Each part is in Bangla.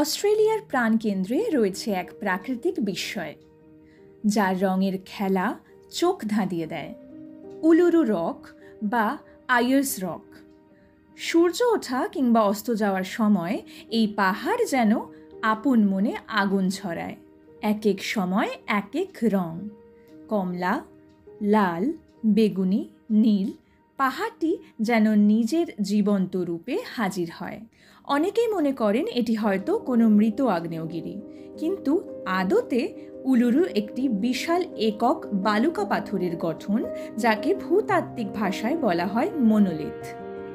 অস্ট্রেলিয়ার প্রাণকেন্দ্রে রয়েছে এক প্রাকৃতিক বিস্ময়, যার রঙের খেলা চোখ ধাঁধিয়ে দেয়। উলুরু রক বা আয়ার্স রক। সূর্য ওঠা কিংবা অস্ত যাওয়ার সময় এই পাহাড় যেন আপন মনে আগুন ছড়ায়। এক এক সময় এক এক রং, কমলা, লাল, বেগুনি, নীল। পাহাড়টি যেন নিজের জীবন্ত রূপে হাজির হয়। অনেকেই মনে করেন এটি হয়তো কোনো মৃত আগ্নেয়গিরি, কিন্তু আদতে উলুরু একটি বিশাল একক বালুকা পাথরের গঠন, যাকে ভূতাত্ত্বিক ভাষায় বলা হয় মনোলিথ।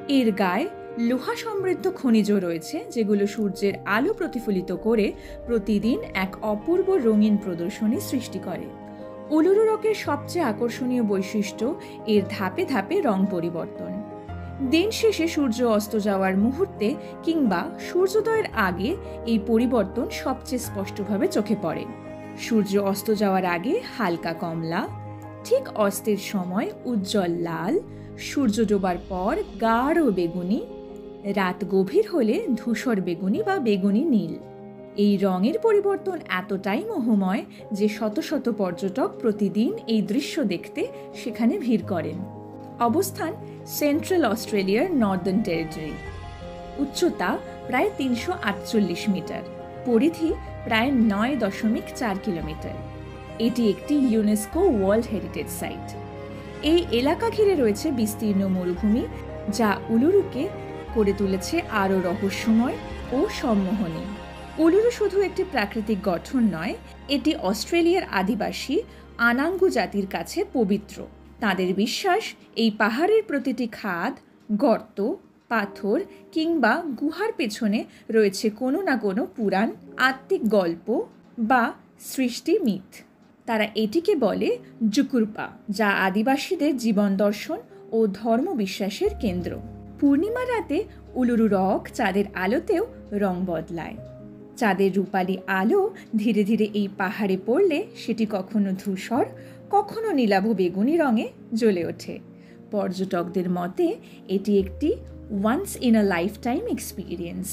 এর গায়ে লোহা সমৃদ্ধ খনিজ রয়েছে, যেগুলো সূর্যের আলো প্রতিফলিত করে প্রতিদিন এক অপূর্ব রঙিন প্রদর্শনী সৃষ্টি করে। উলুরু রকের সবচেয়ে আকর্ষণীয় বৈশিষ্ট্য এর ধাপে ধাপে রং পরিবর্তন। দিন শেষে সূর্য অস্ত যাওয়ার মুহূর্তে কিংবা সূর্যোদয়ের আগে এই পরিবর্তন সবচেয়ে স্পষ্টভাবে চোখে পড়ে। সূর্য অস্ত যাওয়ার আগে হালকা কমলা, ঠিক অস্তের সময় উজ্জ্বল লাল, সূর্য ডোবার পর গাঢ় বেগুনি, রাত গভীর হলে ধূসর বেগুনি বা বেগুনি নীল। এই রঙের পরিবর্তন এতটাই মোহময় যে শত শত পর্যটক প্রতিদিন এই দৃশ্য দেখতে সেখানে ভিড় করেন। অবস্থান সেন্ট্রাল অস্ট্রেলিয়ার নর্দার্ন টেরিটরি। উচ্চতা প্রায় ৩৪৮ মিটার, পরিধি প্রায় ৯.৪ কিলোমিটার। এটি একটি ইউনেস্কো ওয়ার্ল্ড হেরিটেজ সাইট। এই এলাকা ঘিরে রয়েছে বিস্তীর্ণ মরুভূমি, যা উলুরুকে করে তুলেছে আরও রহস্যময় ও সম্মোহনী। উলুরু শুধু একটি প্রাকৃতিক গঠন নয়, এটি অস্ট্রেলিয়ার আদিবাসী আনাঙ্গু জাতির কাছে পবিত্র। তাদের বিশ্বাস, এই পাহাড়ের প্রতিটি খাদ, গর্ত, পাথর কিংবা গুহার পেছনে রয়েছে কোনো না কোনো পুরাণ, আত্মিক গল্প বা সৃষ্টি মিথ। তারা এটিকে বলে জুকুরপা, যা আদিবাসীদের জীবন দর্শন ও ধর্মবিশ্বাসের কেন্দ্র। পূর্ণিমা রাতে উলুরু রক চাঁদের আলোতেও রং বদলায়। চাঁদের রূপালি আলো ধীরে ধীরে এই পাহাড়ে পড়লে সেটি কখনো ধূসর, কখনো নীলাভ বেগুনি রঙে জ্বলে ওঠে। পর্যটকদের মতে এটি একটি once in a lifetime experience.